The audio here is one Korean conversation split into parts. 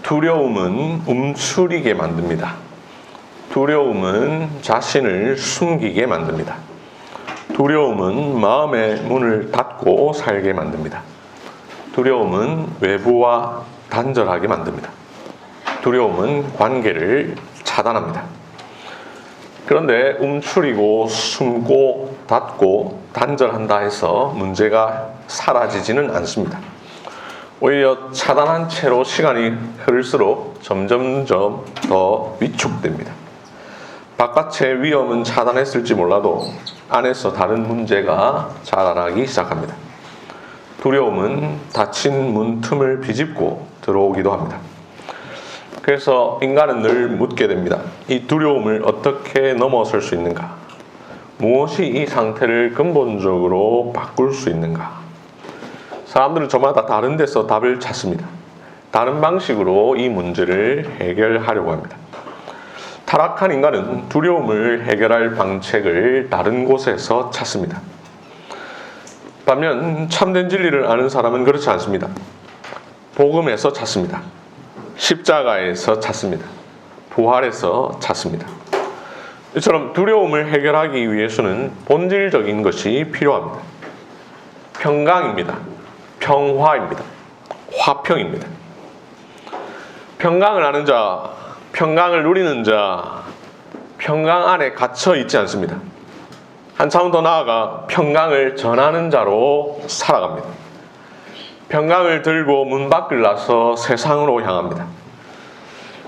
두려움은 움츠리게 만듭니다. 두려움은 자신을 숨기게 만듭니다. 두려움은 마음의 문을 닫고 살게 만듭니다. 두려움은 외부와 단절하게 만듭니다. 두려움은 관계를 차단합니다. 그런데 움츠리고 숨고 닫고 단절한다 해서 문제가 사라지지는 않습니다. 오히려 차단한 채로 시간이 흐를수록 점점점 더 위축됩니다. 바깥의 위험은 차단했을지 몰라도 안에서 다른 문제가 자라나기 시작합니다. 두려움은 닫힌 문 틈을 비집고 들어오기도 합니다. 그래서 인간은 늘 묻게 됩니다. 이 두려움을 어떻게 넘어설 수 있는가? 무엇이 이 상태를 근본적으로 바꿀 수 있는가? 사람들은 저마다 다른 데서 답을 찾습니다. 다른 방식으로 이 문제를 해결하려고 합니다. 타락한 인간은 두려움을 해결할 방책을 다른 곳에서 찾습니다. 반면 참된 진리를 아는 사람은 그렇지 않습니다. 복음에서 찾습니다. 십자가에서 찾습니다. 부활에서 찾습니다. 이처럼 두려움을 해결하기 위해서는 본질적인 것이 필요합니다. 평강입니다. 평화입니다. 화평입니다. 평강을 아는 자, 평강을 누리는 자, 평강 안에 갇혀 있지 않습니다. 한 차원 더 나아가 평강을 전하는 자로 살아갑니다. 평강을 들고 문 밖을 나서 세상으로 향합니다.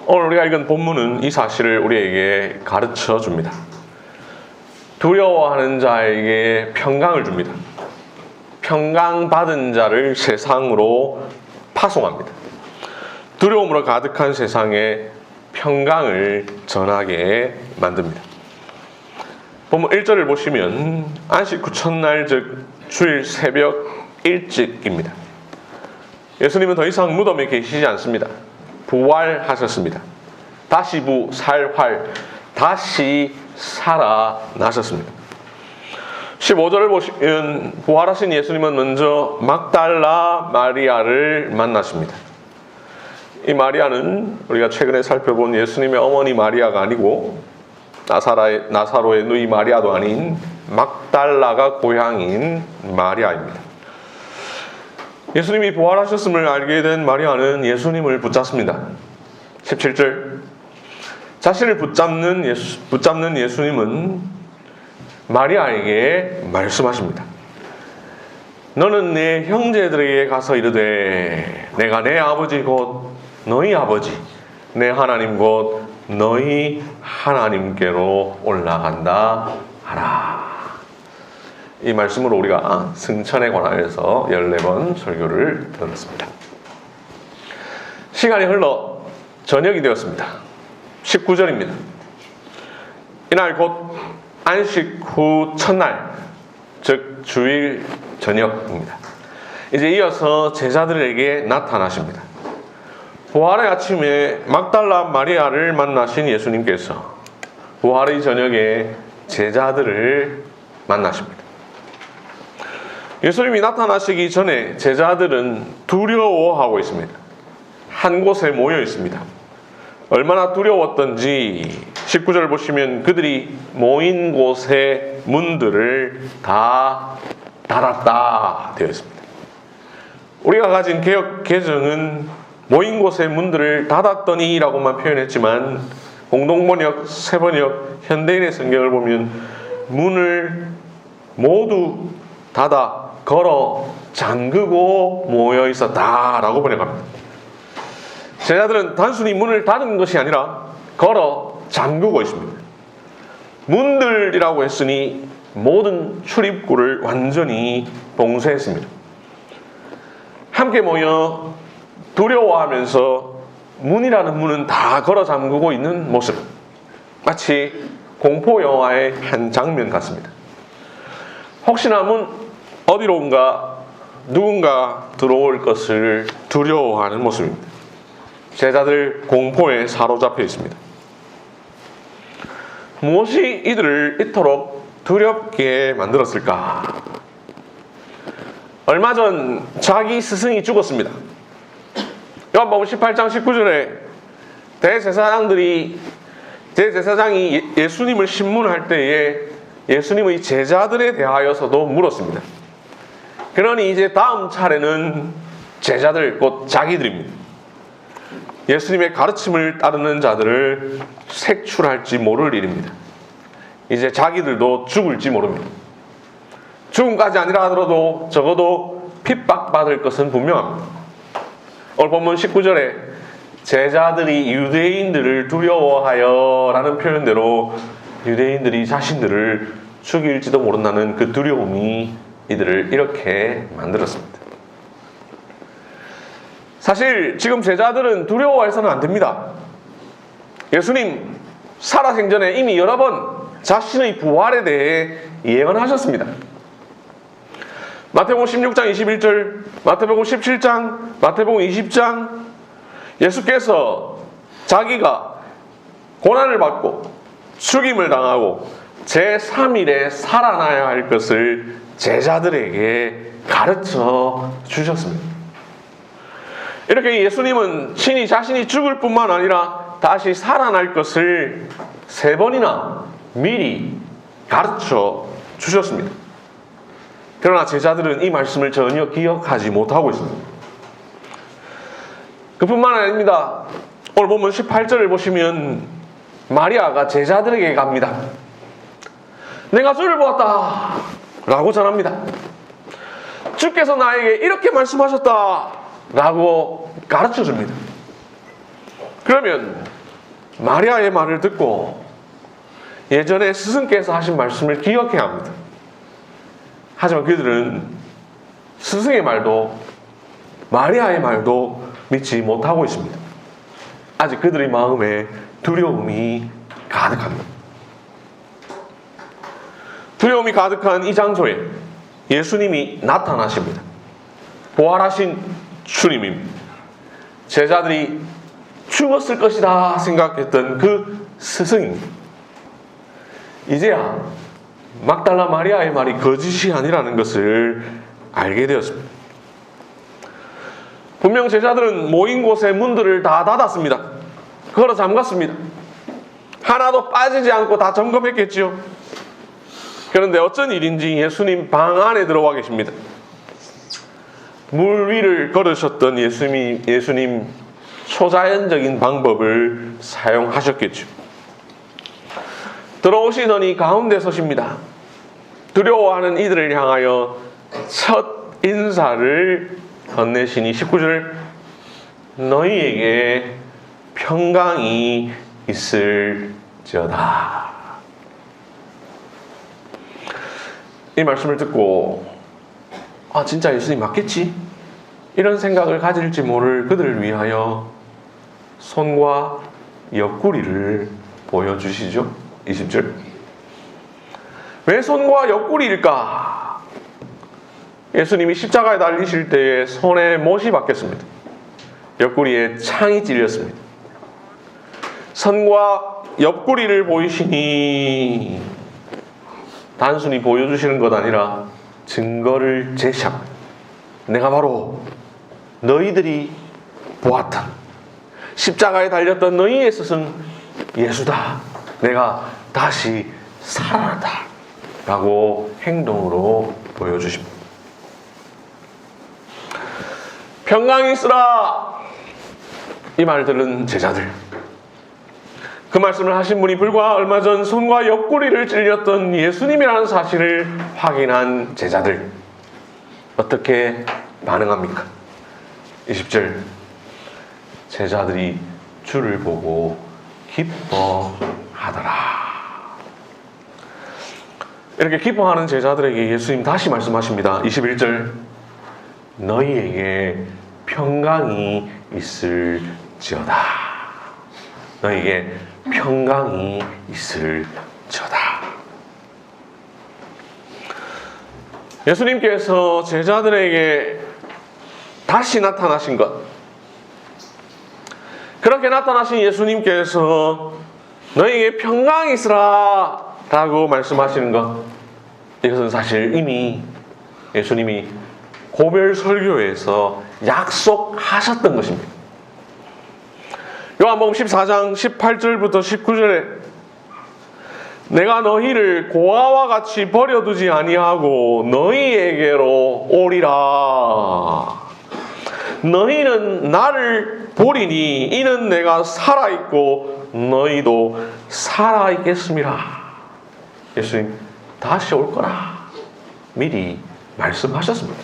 오늘 우리가 읽은 본문은 이 사실을 우리에게 가르쳐 줍니다. 두려워하는 자에게 평강을 줍니다. 평강받은 자를 세상으로 파송합니다. 두려움으로 가득한 세상에 평강을 전하게 만듭니다. 본문 1절을 보시면 안식 후 첫날 즉 주일 새벽 일찍입니다. 예수님은 더 이상 무덤에 계시지 않습니다. 부활하셨습니다. 다시 부살활, 다시 살아나셨습니다. 15절을 보시면 부활하신 예수님은 먼저 막달라 마리아를 만나십니다. 이 마리아는 우리가 최근에 살펴본 예수님의 어머니 마리아가 아니고 나사로의 누이 마리아도 아닌 막달라가 고향인 마리아입니다. 예수님이 부활하셨음을 알게 된 마리아는 예수님을 붙잡습니다. 17절 자신을 붙잡는 예수님은 마리아에게 말씀하십니다. 너는 내 형제들에게 가서 이르되 내가 내 아버지 곧 너희 아버지 내 하나님 곧 너희 하나님께로 올라간다 하라. 이 말씀으로 우리가 승천에 관하여서 14번 설교를 들었습니다. 시간이 흘러 저녁이 되었습니다. 19절입니다. 이날 곧 안식 후 첫날, 즉 주일 저녁입니다. 이제 이어서 제자들에게 나타나십니다. 부활의 아침에 막달라 마리아를 만나신 예수님께서 부활의 저녁에 제자들을 만나십니다. 예수님이 나타나시기 전에 제자들은 두려워하고 있습니다. 한 곳에 모여 있습니다. 얼마나 두려웠던지 19절 보시면 그들이 모인 곳의 문들을 다 닫았다 되어 있습니다. 우리가 가진 개역 개정은 모인 곳의 문들을 닫았더니 라고만 표현했지만 공동번역, 새번역, 현대인의 성경을 보면 문을 모두 닫아 걸어 잠그고 모여 있었다 라고 번역합니다. 제자들은 단순히 문을 닫은 것이 아니라 걸어 잠그고 있습니다. 문들이라고 했으니 모든 출입구를 완전히 봉쇄했습니다. 함께 모여 두려워하면서 문이라는 문은 다 걸어 잠그고 있는 모습, 마치 공포 영화의 한 장면 같습니다. 혹시나 문 어디론가 누군가 들어올 것을 두려워하는 모습입니다. 제자들 공포에 사로잡혀 있습니다. 무엇이 이들을 이토록 두렵게 만들었을까? 얼마 전 자기 스승이 죽었습니다. 요한복음 18장 19절에 대제사장이 예수님을 신문할 때에 예수님의 제자들에 대하여서도 물었습니다. 그러니 이제 다음 차례는 제자들, 곧 자기들입니다. 예수님의 가르침을 따르는 자들을 색출할지 모를 일입니다. 이제 자기들도 죽을지 모릅니다. 죽음까지 아니라 하더라도 적어도 핍박받을 것은 분명합니다. 오늘 본문 19절에 제자들이 유대인들을 두려워하여 라는 표현대로 유대인들이 자신들을 죽일지도 모른다는 그 두려움이 이들을 이렇게 만들었습니다. 사실 지금 제자들은 두려워해서는 안 됩니다. 예수님 살아생전에 이미 여러 번 자신의 부활에 대해 예언하셨습니다. 마태복음 16장 21절, 마태복음 17장, 마태복음 20장 예수께서 자기가 고난을 받고 죽임을 당하고 제3일에 살아나야 할 것을 제자들에게 가르쳐 주셨습니다. 이렇게 예수님은 친히 자신이 죽을 뿐만 아니라 다시 살아날 것을 3번이나 미리 가르쳐 주셨습니다. 그러나 제자들은 이 말씀을 전혀 기억하지 못하고 있습니다. 그뿐만 아닙니다. 오늘 본문 18절을 보시면 마리아가 제자들에게 갑니다. 내가 주를 보았다 라고 전합니다. 주께서 나에게 이렇게 말씀하셨다 라고 가르쳐 줍니다. 그러면 마리아의 말을 듣고 예전에 스승께서 하신 말씀을 기억해야 합니다. 하지만 그들은 스승의 말도 마리아의 말도 믿지 못하고 있습니다. 아직 그들의 마음에 두려움이 가득합니다. 두려움이 가득한 이 장소에 예수님이 나타나십니다. 부활하신 주님입니다. 제자들이 죽었을 것이다 생각했던 그 스승입니다. 이제야 막달라 마리아의 말이 거짓이 아니라는 것을 알게 되었습니다. 분명 제자들은 모인 곳의 문들을 다 닫았습니다. 걸어 잠갔습니다. 하나도 빠지지 않고 다 점검했겠지요. 그런데 어쩐 일인지 예수님 방 안에 들어와 계십니다. 물 위를 걸으셨던 예수님 초자연적인 방법을 사용하셨겠죠. 들어오시더니 가운데 서십니다. 두려워하는 이들을 향하여 첫 인사를 건네시니 19절 너희에게 평강이 있을지어다. 이 말씀을 듣고 진짜 예수님 맞겠지? 이런 생각을 가질지 모를 그들을 위하여 손과 옆구리를 보여주시죠. 20절 왜 손과 옆구리일까? 예수님이 십자가에 달리실 때에 손에 못이 박혔습니다. 옆구리에 창이 찔렸습니다. 손과 옆구리를 보이시니 단순히 보여주시는 것 아니라 증거를 제시합니다. 내가 바로 너희들이 보았던 십자가에 달렸던 너희의 스승 예수다. 내가 다시 살아났다 라고 행동으로 보여주십니다. 평강이 있으라 이 말 들은 제자들, 그 말씀을 하신 분이 불과 얼마 전 손과 옆구리를 찔렸던 예수님이라는 사실을 확인한 제자들, 어떻게 반응합니까? 20절 제자들이 주를 보고 기뻐하더라. 이렇게 기뻐하는 제자들에게 예수님 다시 말씀하십니다. 21절 너희에게 평강이 있을지어다. 너희에게 평강이 있을지어다. 예수님께서 제자들에게 다시 나타나신 것, 그렇게 나타나신 예수님께서 너희에게 평강이 있으라 라고 말씀하시는 것, 이것은 사실 이미 예수님이 고별 설교에서 약속하셨던 것입니다. 요한복음 14장 18절부터 19절에 내가 너희를 고아와 같이 버려두지 아니하고 너희에게로 오리라. 너희는 나를 보리니 이는 내가 살아있고 너희도 살아있겠습니다. 예수님 다시 올 거라 미리 말씀하셨습니다.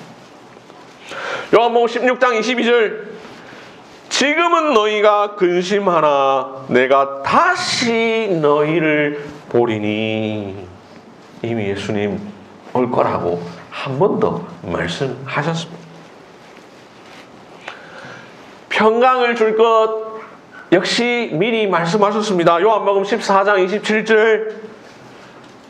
요한복음 16장 22절 지금은 너희가 근심하나 내가 다시 너희를 보리니 이미 예수님 올 거라고 한 번 더 말씀하셨습니다. 평강을 줄 것 역시 미리 말씀하셨습니다. 요한복음 14장 27절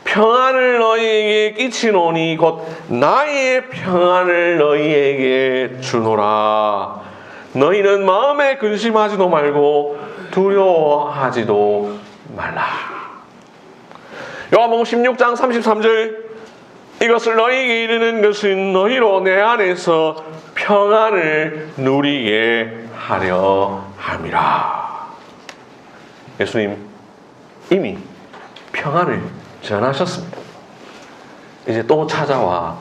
평안을 너희에게 끼치노니 곧 나의 평안을 너희에게 주노라. 너희는 마음에 근심하지도 말고 두려워하지도 말라. 요한복음 16장 33절 이것을 너희에게 이르는 것은 너희로 내 안에서 평안을 누리게 하려 함이라. 예수님 이미 평안을 전하셨습니다. 이제 또 찾아와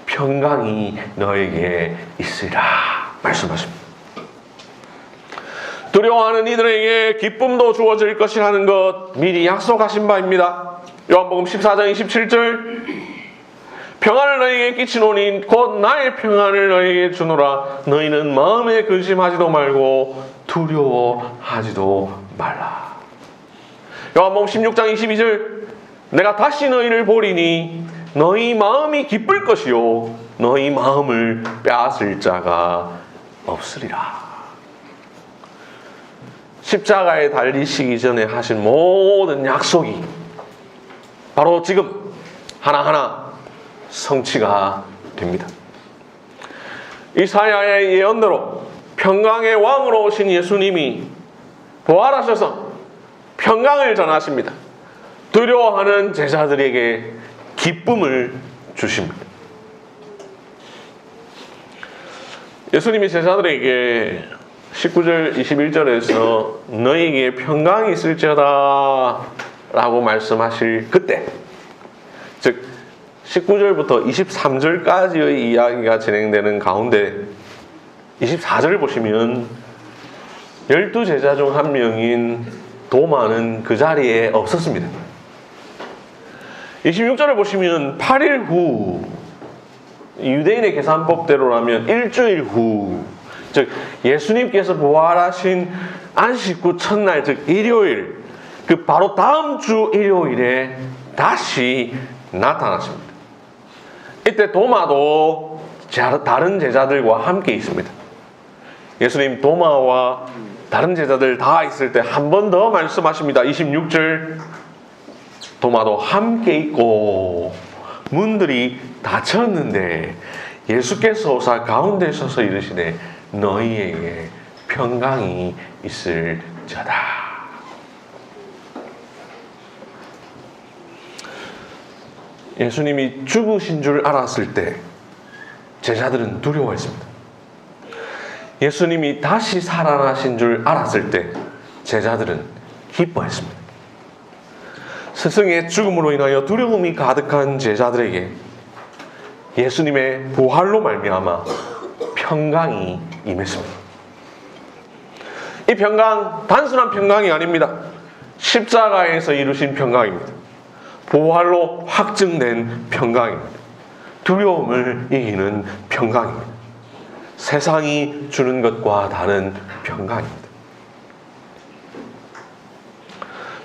평강이 너에게 있으리라 말씀하십니다. 두려워하는 이들에게 기쁨도 주어질 것이라는 것 미리 약속하신 바입니다. 요한복음 14장 27절 평안을 너희에게 끼치노니 곧 나의 평안을 너희에게 주노라. 너희는 마음에 근심하지도 말고 두려워하지도 말라. 요한복음 16장 22절 내가 다시 너희를 보리니 너희 마음이 기쁠 것이요 너희 마음을 빼앗을 자가 없으리라. 십자가에 달리시기 전에 하신 모든 약속이 바로 지금 하나하나 성취가 됩니다. 이사야의 예언대로 평강의 왕으로 오신 예수님이 부활하셔서 평강을 전하십니다. 두려워하는 제자들에게 기쁨을 주십니다. 예수님이 제자들에게 19절 21절에서 너희에게 평강이 있을지어다 라고 말씀하실 그때, 즉 19절부터 23절까지의 이야기가 진행되는 가운데 24절을 보시면 12제자 중 한 명인 도마는 그 자리에 없었습니다. 26절을 보시면 8일 후, 유대인의 계산법대로라면 일주일 후, 즉 예수님께서 부활하신 안식 후 첫날, 즉 일요일, 그 바로 다음 주 일요일에 다시 나타났습니다. 이때 도마도 다른 제자들과 함께 있습니다. 예수님 도마와 다른 제자들 다 있을 때 한 번 더 말씀하십니다. 26절 도마도 함께 있고 문들이 닫혔는데 예수께서 오사 가운데 서서 이르시되 너희에게 평강이 있을지어다. 예수님이 죽으신 줄 알았을 때 제자들은 두려워했습니다. 예수님이 다시 살아나신 줄 알았을 때 제자들은 기뻐했습니다. 스승의 죽음으로 인하여 두려움이 가득한 제자들에게 예수님의 부활로 말미암아 평강이 임했습니다. 이 평강 단순한 평강이 아닙니다. 십자가에서 이루신 평강입니다. 부활로 확증된 평강입니다. 두려움을 이기는 평강입니다. 세상이 주는 것과 다른 평강입니다.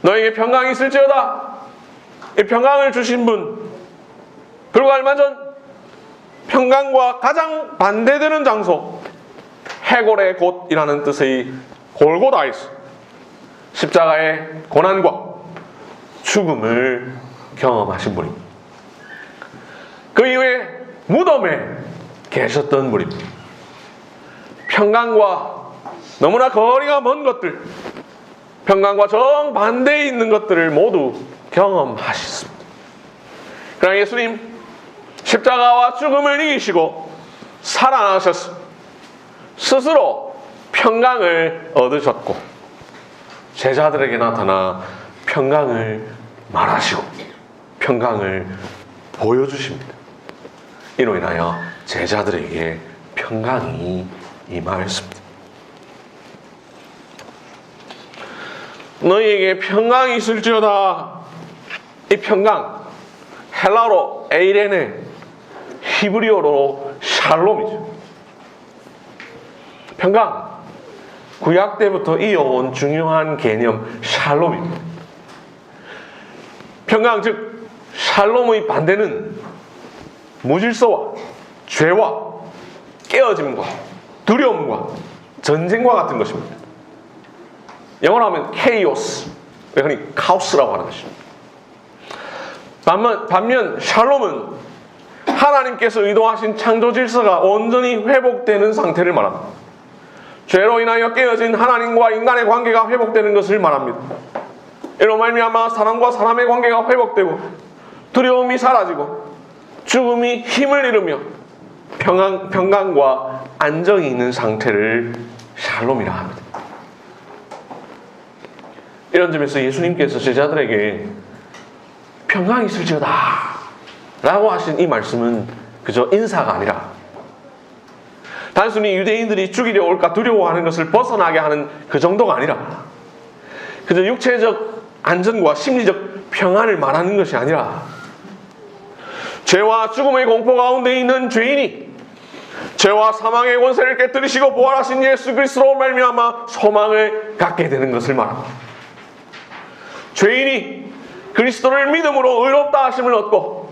너에게 평강이 있을지어다. 이 평강을 주신 분, 그리고 얼마 전 평강과 가장 반대되는 장소, 해골의 곳이라는 뜻의 골고다에서 십자가의 고난과 죽음을 경험하신 분입니다. 그 이후에 무덤에 계셨던 분입니다. 평강과 너무나 거리가 먼 것들, 평강과 정반대에 있는 것들을 모두 경험하셨습니다. 그러나 예수님 십자가와 죽음을 이기시고 살아나셔서 스스로 평강을 얻으셨고 제자들에게 나타나 평강을 말하시고 평강을 보여주십니다. 이로 인하여 제자들에게 평강이 임하였습니다. 너희에게 평강이 있을지어다. 이 평강, 헬라어로 에이레네, 히브리어로 샬롬이죠. 평강, 구약 때부터 이어온 중요한 개념 샬롬입니다. 평강 즉 샬롬의 반대는 무질서와 죄와 깨어짐과 두려움과 전쟁과 같은 것입니다. 영어로 하면 케이오스, 그러니까 카오스라고 하는 것입니다. 반면 샬롬은 하나님께서 의도하신 창조 질서가 온전히 회복되는 상태를 말합니다. 죄로 인하여 깨어진 하나님과 인간의 관계가 회복되는 것을 말합니다. 이로 말미암아 사람과 사람의 관계가 회복되고 두려움이 사라지고 죽음이 힘을 잃으며 평강과 안정이 있는 상태를 샬롬이라 합니다. 이런 점에서 예수님께서 제자들에게 평강이 있을지어다 라고 하신 이 말씀은 그저 인사가 아니라 단순히 유대인들이 죽이려 올까 두려워하는 것을 벗어나게 하는 그 정도가 아니라 그저 육체적 안전과 심리적 평안을 말하는 것이 아니라 죄와 죽음의 공포 가운데 있는 죄인이 죄와 사망의 권세를 깨뜨리시고 부활하신 예수 그리스도로 말미암아 소망을 갖게 되는 것을 말합니다. 죄인이 그리스도를 믿음으로 의롭다 하심을 얻고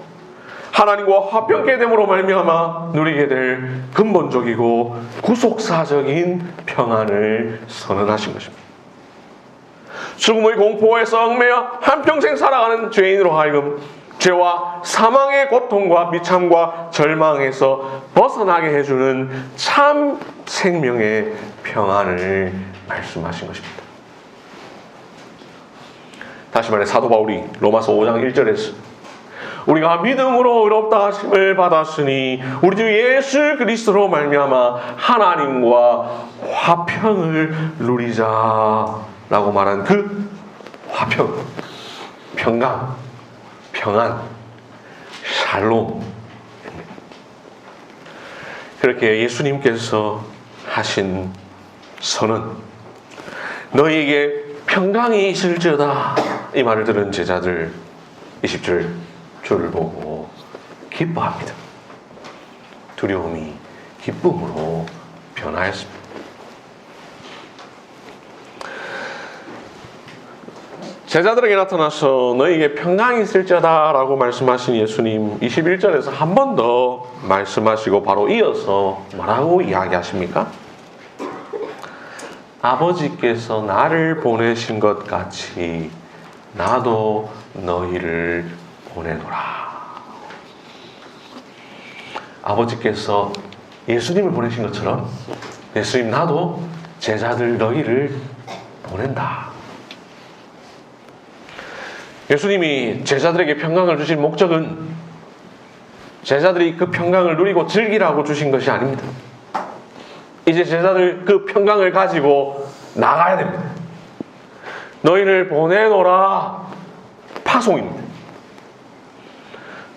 하나님과 화평케 됨으로 말미암아 누리게 될 근본적이고 구속사적인 평안을 선언하신 것입니다. 죽음의 공포에서 얽매여 한평생 살아가는 죄인으로 하여금 죄와 사망의 고통과 비참과 절망에서 벗어나게 해주는 참 생명의 평안을 말씀하신 것입니다. 다시 말해 사도 바울이 로마서 5장 1절에서 우리가 믿음으로 의롭다 하심을 받았으니 우리 주 예수 그리스도로 말미암아 하나님과 화평을 누리자라고 말한 그 화평, 평강, 평안, 샬롬입니다. 그렇게 예수님께서 하신 선언, 너희에게 평강이 있을지어다 이 말을 들은 제자들 20절 줄을 보고 기뻐합니다. 두려움이 기쁨으로 변하였습니다. 제자들에게 나타나서 너희에게 평강이 있을지어다 라고 말씀하신 예수님 21절에서 한 번 더 말씀하시고 바로 이어서 뭐라고 이야기하십니까? 아버지께서 나를 보내신 것 같이 나도 너희를 보내노라. 아버지께서 예수님을 보내신 것처럼 예수님 나도 제자들 너희를 보낸다. 예수님이 제자들에게 평강을 주신 목적은 제자들이 그 평강을 누리고 즐기라고 주신 것이 아닙니다. 이제 제자들 그 평강을 가지고 나가야 됩니다. 너희를 보내노라 파송입니다.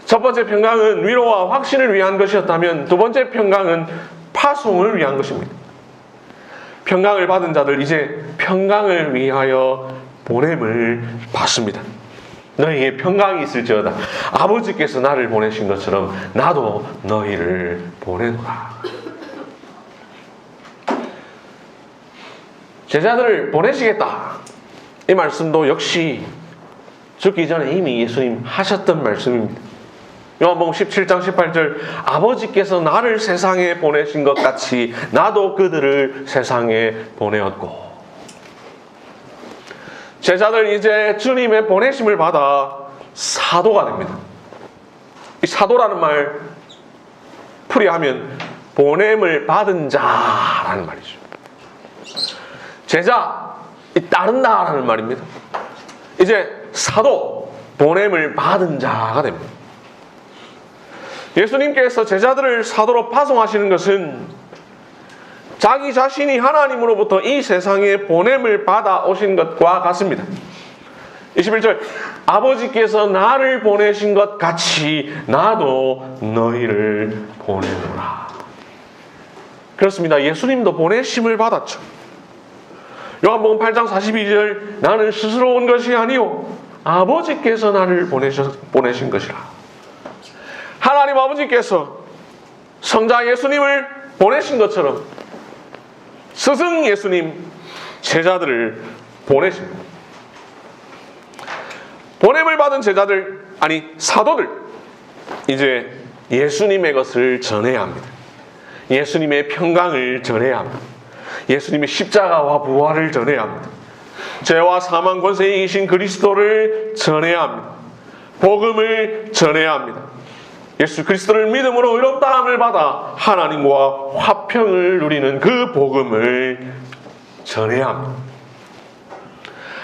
첫 번째 평강은 위로와 확신을 위한 것이었다면 두 번째 평강은 파송을 위한 것입니다. 평강을 받은 자들 이제 평강을 위하여 보냄을 받습니다. 너희에게 평강이 있을지어다. 아버지께서 나를 보내신 것처럼 나도 너희를 보내노라. 제자들을 보내시겠다. 이 말씀도 역시 죽기 전에 이미 예수님 하셨던 말씀입니다. 요한복음 17장 18절 아버지께서 나를 세상에 보내신 것 같이 나도 그들을 세상에 보내었고 제자들 이제 주님의 보내심을 받아 사도가 됩니다. 이 사도라는 말 풀이하면 보냄을 받은 자라는 말이죠. 제자, 따른다라는 말입니다. 이제 사도, 보냄을 받은 자가 됩니다. 예수님께서 제자들을 사도로 파송하시는 것은 자기 자신이 하나님으로부터 이 세상에 보냄을 받아 오신 것과 같습니다. 21절, 아버지께서 나를 보내신 것 같이 나도 너희를 보내노라. 그렇습니다. 예수님도 보내심을 받았죠. 요한복음 8장 42절, 나는 스스로 온 것이 아니요 아버지께서 나를 보내신 것이라. 하나님 아버지께서 성자 예수님을 보내신 것처럼 스승 예수님, 제자들을 보내십니다. 보냄을 받은 제자들, 아니 사도들, 이제 예수님의 것을 전해야 합니다. 예수님의 평강을 전해야 합니다. 예수님의 십자가와 부활을 전해야 합니다. 죄와 사망 권세에 이기신 그리스도를 전해야 합니다. 복음을 전해야 합니다. 예수 그리스도를 믿음으로 의롭다함을 받아 하나님과 화평을 누리는 그 복음을 전해야 합니다.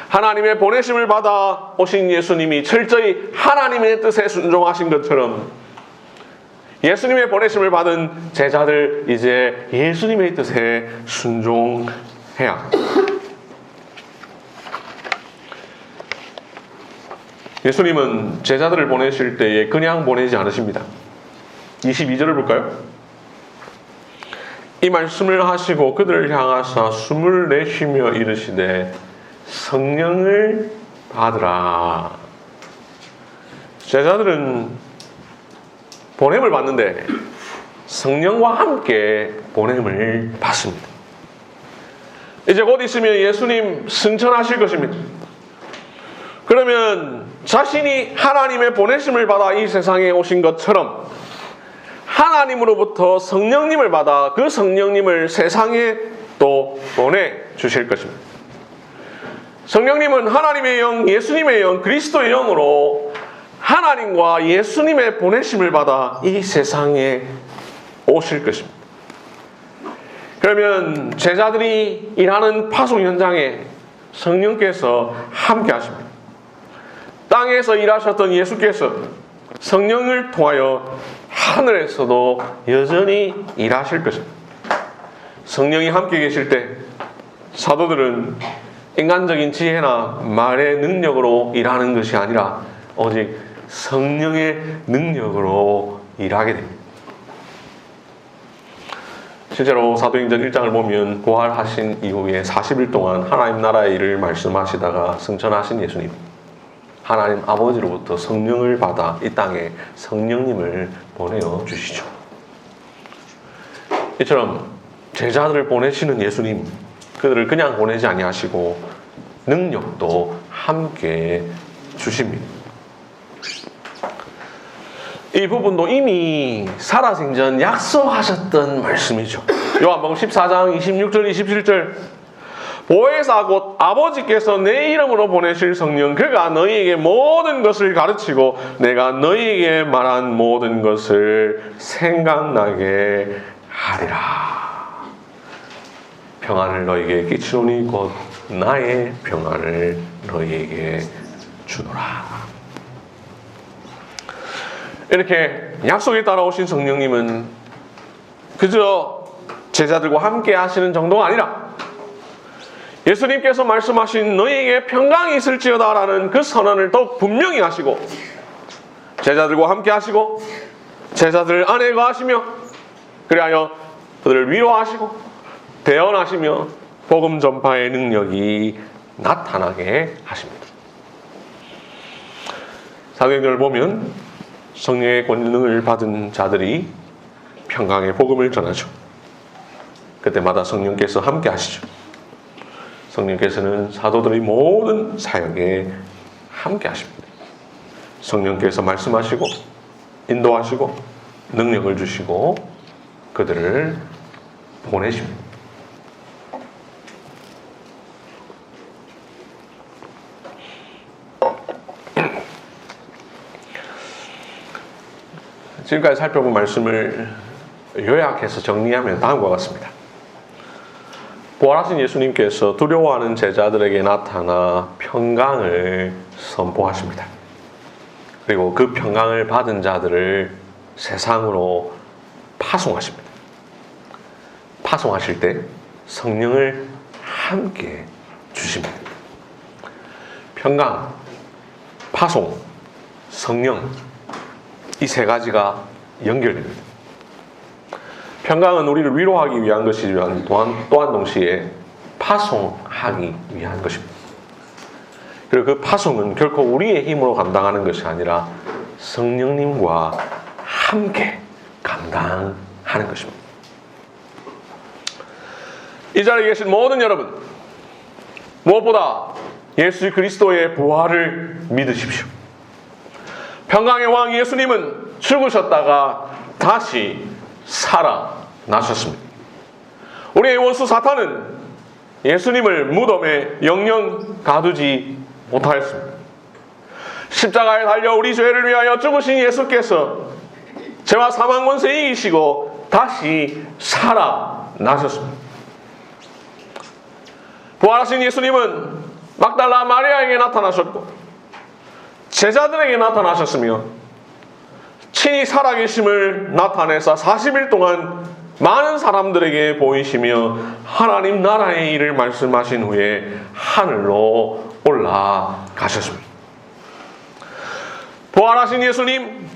하나님의 보내심을 받아 오신 예수님이 철저히 하나님의 뜻에 순종하신 것처럼 예수님의 보내심을 받은 제자들, 이제 예수님의 뜻에 순종해야 합니다. 예수님은 제자들을 보내실 때에 그냥 보내지 않으십니다. 22절을 볼까요? 이 말씀을 하시고 그들을 향하사 숨을 내쉬며 이르시되 성령을 받으라. 제자들은 보냄을 받는데 성령과 함께 보냄을 받습니다. 이제 곧 있으면 예수님 승천하실 것입니다. 그러면 자신이 하나님의 보내심을 받아 이 세상에 오신 것처럼 하나님으로부터 성령님을 받아 그 성령님을 세상에 또 보내주실 것입니다. 성령님은 하나님의 영, 예수님의 영, 그리스도의 영으로 하나님과 예수님의 보내심을 받아 이 세상에 오실 것입니다. 그러면 제자들이 일하는 파송 현장에 성령께서 함께 하십니다. 땅에서 일하셨던 예수께서 성령을 통하여 하늘에서도 여전히 일하실 것입니다. 성령이 함께 계실 때 사도들은 인간적인 지혜나 말의 능력으로 일하는 것이 아니라 오직 성령의 능력으로 일하게 됩니다. 실제로 사도행전 1장을 보면 부활하신 이후에 40일 동안 하나님 나라의 일을 말씀하시다가 승천하신 예수님, 하나님 아버지로부터 성령을 받아 이 땅에 성령님을 보내어 주시죠. 이처럼 제자들을 보내시는 예수님, 그들을 그냥 보내지 아니하시고 능력도 함께 주십니다. 이 부분도 이미 살아생전 약속하셨던 말씀이죠. 요한복음 14장 26절 27절, 보혜사 곧 아버지께서 내 이름으로 보내실 성령, 그가 너희에게 모든 것을 가르치고 내가 너희에게 말한 모든 것을 생각나게 하리라. 평안을 너희에게 끼치노니 곧 나의 평안을 너희에게 주노라. 이렇게 약속에 따라오신 성령님은 그저 제자들과 함께 하시는 정도가 아니라 예수님께서 말씀하신 너희에게 평강이 있을지어다 라는 그 선언을 더욱 분명히 하시고 제자들과 함께 하시고 제자들 안에 거하시며 그리하여 그들을 위로하시고 대언하시며 복음 전파의 능력이 나타나게 하십니다. 사도행전을 보면 성령의 권능을 받은 자들이 평강의 복음을 전하죠. 그때마다 성령께서 함께 하시죠. 성령께서는 사도들의 모든 사역에 함께 하십니다. 성령께서 말씀하시고 인도하시고 능력을 주시고 그들을 보내십니다. 지금까지 살펴본 말씀을 요약해서 정리하면 다음과 같습니다. 부활하신 예수님께서 두려워하는 제자들에게 나타나 평강을 선포하십니다. 그리고 그 평강을 받은 자들을 세상으로 파송하십니다. 파송하실 때 성령을 함께 주십니다. 평강, 파송, 성령, 이 세 가지가 연결됩니다. 평강은 우리를 위로하기 위한 것이지만 또한 동시에 파송하기 위한 것입니다. 그리고 그 파송은 결코 우리의 힘으로 감당하는 것이 아니라 성령님과 함께 감당하는 것입니다. 이 자리에 계신 모든 여러분, 무엇보다 예수 그리스도의 부활을 믿으십시오. 평강의 왕 예수님은 죽으셨다가 다시 살아나셨습니다. 우리의 원수 사탄은 예수님을 무덤에 영영 가두지 못하였습니다. 십자가에 달려 우리 죄를 위하여 죽으신 예수께서 죄와 사망 권세 이기시고 다시 살아나셨습니다. 부활하신 예수님은 막달라 마리아에게 나타나셨고 제자들에게 나타나셨으며 친히 살아계심을 나타내사 40일 동안 많은 사람들에게 보이시며 하나님 나라의 일을 말씀하신 후에 하늘로 올라가셨습니다. 부활하신 예수님,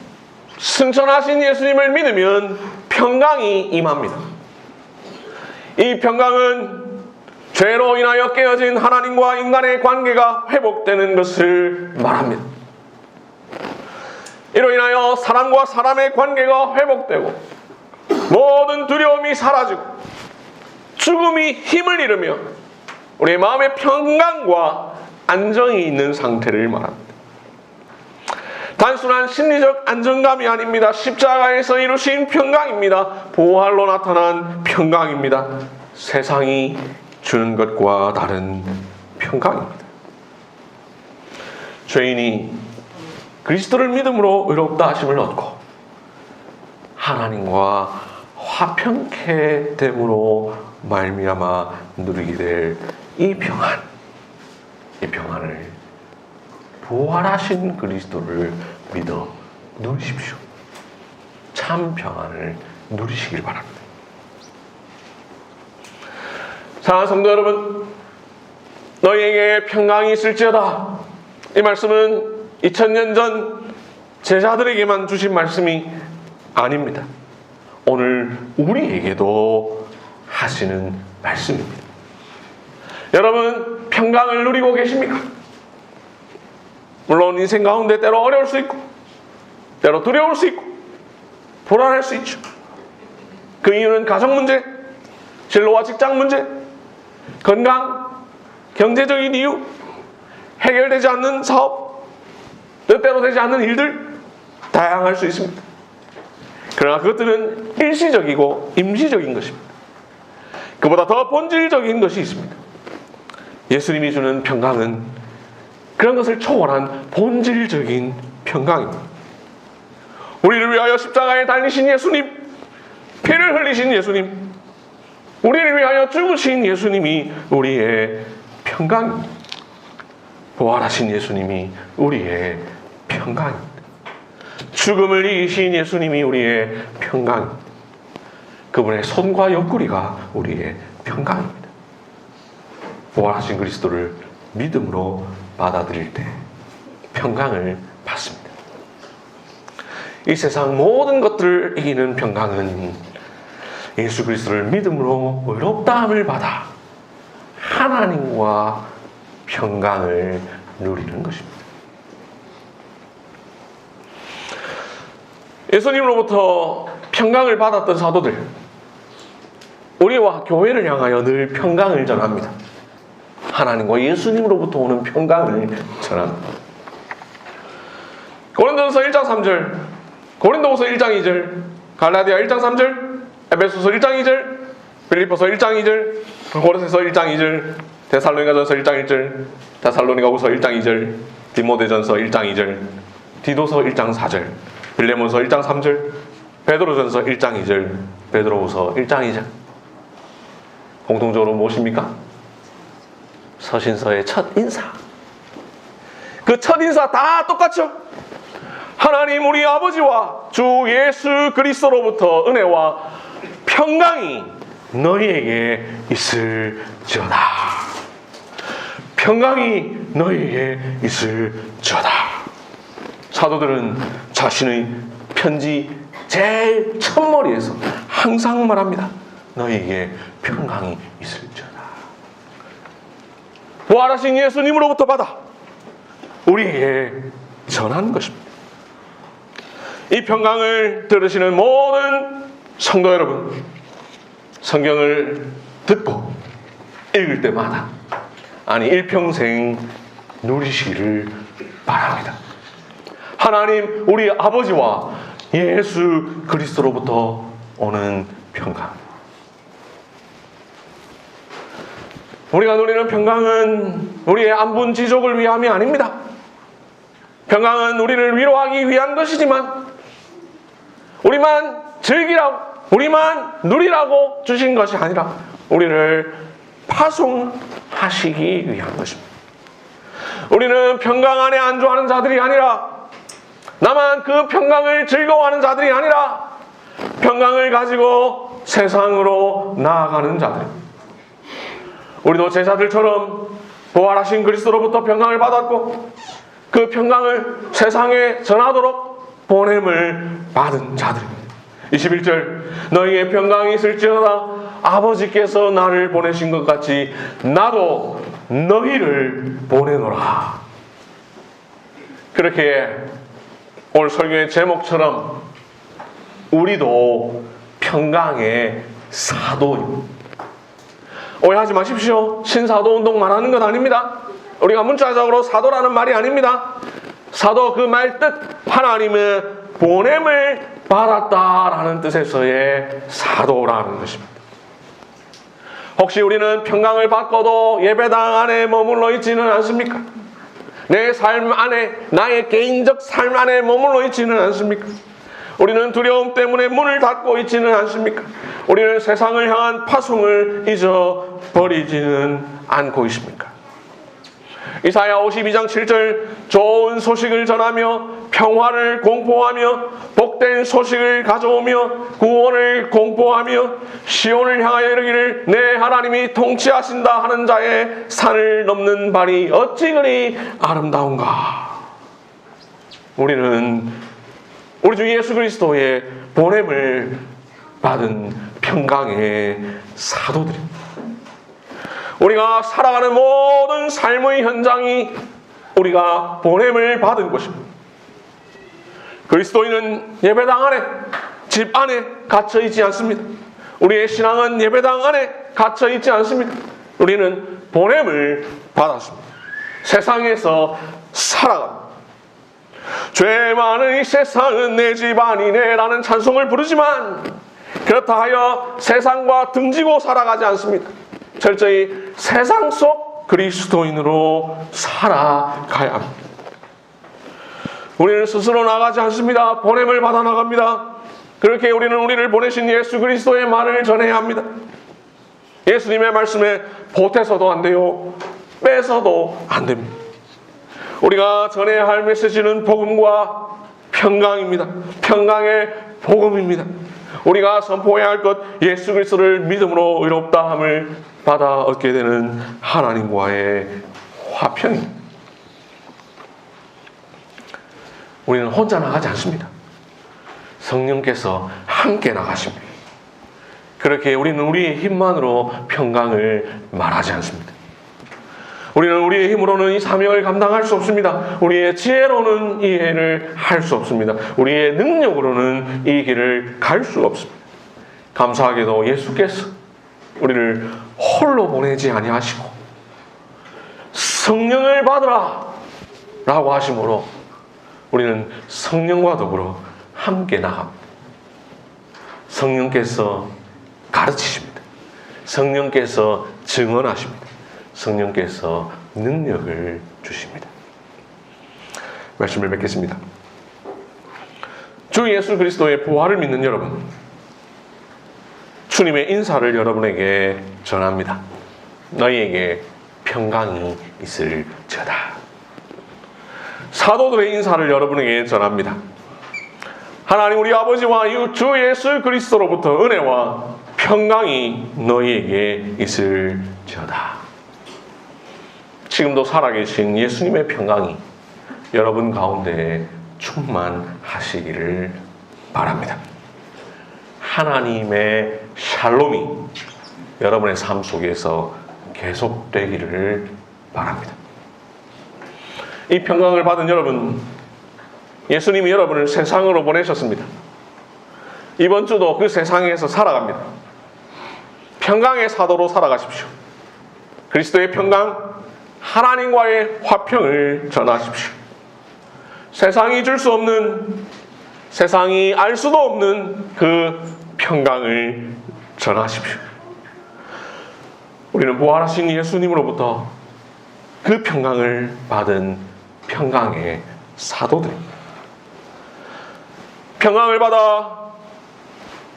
승천하신 예수님을 믿으면 평강이 임합니다. 이 평강은 죄로 인하여 깨어진 하나님과 인간의 관계가 회복되는 것을 말합니다. 이로 인하여 사람과 사람의 관계가 회복되고 모든 두려움이 사라지고 죽음이 힘을 잃으며 우리의 마음의 평강과 안정이 있는 상태를 말합니다. 단순한 심리적 안정감이 아닙니다. 십자가에서 이루신 평강입니다. 부활로 나타난 평강입니다. 세상이 주는 것과 다른 평강입니다. 죄인이 그리스도를 믿음으로 의롭다 하심을 얻고 하나님과 화평케 됨으로 말미암아 누리게 될 이 평안, 이 평안을 부활하신 그리스도를 믿어 누리십시오. 참 평안을 누리시길 바랍니다. 사랑하는 성도 여러분, 너희에게 평강이 있을지어다. 이 말씀은 2000년 전 제자들에게만 주신 말씀이 아닙니다. 오늘 우리에게도 하시는 말씀입니다. 여러분, 평강을 누리고 계십니까? 물론 인생 가운데 때로 어려울 수 있고 때로 두려울 수 있고 불안할 수 있죠. 그 이유는 가정 문제, 진로와 직장 문제, 건강, 경제적인 이유, 해결되지 않는 사업, 뜻대로 되지 않는 일들 다양할 수 있습니다. 그러나 그것들은 일시적이고 임시적인 것입니다. 그보다 더 본질적인 것이 있습니다. 예수님이 주는 평강은 그런 것을 초월한 본질적인 평강입니다. 우리를 위하여 십자가에 달리신 예수님, 피를 흘리신 예수님, 우리를 위하여 죽으신 예수님이 우리의 평강입니다. 부활하신 예수님이 우리의 평강입니다. 죽음을 이기신 예수님이 우리의 평강입니다. 그분의 손과 옆구리가 우리의 평강입니다. 부활하신 그리스도를 믿음으로 받아들일 때 평강을 받습니다. 이 세상 모든 것들을 이기는 평강은 예수 그리스도를 믿음으로 의롭다함을 받아 하나님과 평강을 누리는 것입니다. 예수님으로부터 평강을 받았던 사도들, 우리와 교회를 향하여 늘 평강을 전합니다. 하나님과 예수님으로부터 오는 평강을 전합니다. 고린도전서 1장 3절, 고린도후서 1장 2절, 갈라디아 1장 3절, 에베소서 1장 2절, 빌립보서 1장 2절, 고린도서 1장 2절, 데살로니가전서 1장 1절, 데살로니가후서 1장 2절, 디모데전서 1장 2절, 디도서 1장 4절, 빌레몬서 1장 3절, 베드로전서 1장 2절, 베드로후서 1장 2절. 공통적으로 무엇입니까? 서신서의 첫 인사. 그 첫 인사 다 똑같죠? 하나님 우리 아버지와 주 예수 그리스도로부터 은혜와 평강이 너희에게 있을지어다. 평강이 너희에게 있을지어다. 사도들은 자신의 편지 제일 첫머리에서 항상 말합니다. 너희에게 평강이 있을지어다. 부활하신 예수님으로부터 받아 우리에게 전하는 것입니다. 이 평강을 들으시는 모든 성도 여러분, 성경을 듣고 읽을 때마다, 아니 일평생 누리시기를 바랍니다. 하나님 우리 아버지와 예수 그리스도로부터 오는 평강. 우리가 누리는 평강은 우리의 안분지족을 위함이 아닙니다. 평강은 우리를 위로하기 위한 것이지만 우리만 즐기라고, 우리만 누리라고 주신 것이 아니라 우리를 파송하시기 위한 것입니다. 우리는 평강 안에 안주하는 자들이 아니라, 나만 그 평강을 즐거워하는 자들이 아니라 평강을 가지고 세상으로 나아가는 자들입니다. 우리도 제자들처럼 부활하신 그리스도로부터 평강을 받았고 그 평강을 세상에 전하도록 보냄을 받은 자들입니다. 21절, 너희의 평강이 있을지어다. 아버지께서 나를 보내신 것 같이 나도 너희를 보내노라. 그렇게 오늘 설교의 제목처럼 우리도 평강의 사도입니다. 오해하지 마십시오. 신사도 운동 말하는 것 아닙니다. 우리가 문자적으로 사도라는 말이 아닙니다. 사도 그 말 뜻, 하나님의 보냄을 받았다라는 뜻에서의 사도라는 것입니다. 혹시 우리는 평강을 받고도 예배당 안에 머물러 있지는 않습니까? 내 삶 안에, 나의 개인적 삶 안에 머물러 있지는 않습니까? 우리는 두려움 때문에 문을 닫고 있지는 않습니까? 우리는 세상을 향한 파송을 잊어버리지는 않고 있습니까? 이사야 52장 7절, 좋은 소식을 전하며 평화를 공포하며 복된 소식을 가져오며 구원을 공포하며 시온을 향하여 이르기를 내 하나님이 통치하신다 하는 자의 산을 넘는 발이 어찌 그리 아름다운가. 우리는 우리 주 예수 그리스도의 보냄을 받은 평강의 사도들입니다. 우리가 살아가는 모든 삶의 현장이 우리가 보냄을 받은 것입니다. 그리스도인은 예배당 안에, 집 안에 갇혀 있지 않습니다. 우리의 신앙은 예배당 안에 갇혀 있지 않습니다. 우리는 보냄을 받았습니다. 세상에서 살아갑니다. 죄 많은 이 세상은 내 집 아니네 라는 찬송을 부르지만 그렇다 하여 세상과 등지고 살아가지 않습니다. 철저히 세상 속 그리스도인으로 살아가야 합니다. 우리는 스스로 나가지 않습니다. 보냄을 받아 나갑니다. 그렇게 우리는 우리를 보내신 예수 그리스도의 말을 전해야 합니다. 예수님의 말씀에 보태서도 안 돼요. 뺏어도 안 됩니다. 우리가 전해야 할 메시지는 복음과 평강입니다. 평강의 복음입니다. 우리가 선포해야 할 것, 예수 그리스도를 믿음으로 의롭다함을 받아 얻게 되는 하나님과의 화평입니다. 우리는 혼자 나가지 않습니다. 성령께서 함께 나가십니다. 그렇게 우리는 우리의 힘만으로 평강을 말하지 않습니다. 우리는 우리의 힘으로는 이 사명을 감당할 수 없습니다. 우리의 지혜로는 이 일을 할 수 없습니다. 우리의 능력으로는 이 길을 갈 수 없습니다. 감사하게도 예수께서 우리를 홀로 보내지 아니하시고 성령을 받으라 라고 하심으로 우리는 성령과 더불어 함께 나갑니다. 성령께서 가르치십니다. 성령께서 증언하십니다. 성령께서 능력을 주십니다. 말씀을 맺겠습니다. 주 예수 그리스도의 부활을 믿는 여러분, 주님의 인사를 여러분에게 전합니다. 너희에게 평강이 있을지어다. 사도들의 인사를 여러분에게 전합니다. 하나님 우리 아버지와 주 예수 그리스도로부터 은혜와 평강이 너희에게 있을지어다. 지금도 살아계신 예수님의 평강이 여러분 가운데 충만하시기를 바랍니다. 하나님의 샬롬이 여러분의 삶 속에서 계속되기를 바랍니다. 이 평강을 받은 여러분, 예수님이 여러분을 세상으로 보내셨습니다. 이번 주도 그 세상에서 살아갑니다. 평강의 사도로 살아가십시오. 그리스도의 평강, 하나님과의 화평을 전하십시오. 세상이 줄 수 없는, 세상이 알 수도 없는 그 평강을 전하십시오. 우리는 부활하신 예수님으로부터 그 평강을 받은 평강의 사도들입니다. 평강을 받아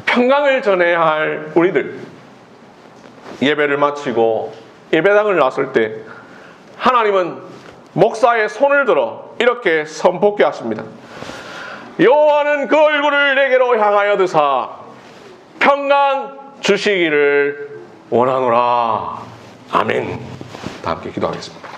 평강을 전해야 할 우리들, 예배를 마치고 예배당을 나설 때 하나님은 목사의 손을 들어 이렇게 선포케 하십니다. 여호와는 그 얼굴을 내게로 향하여 드사 평강 주시기를 원하노라. 아멘. 다 함께 기도하겠습니다.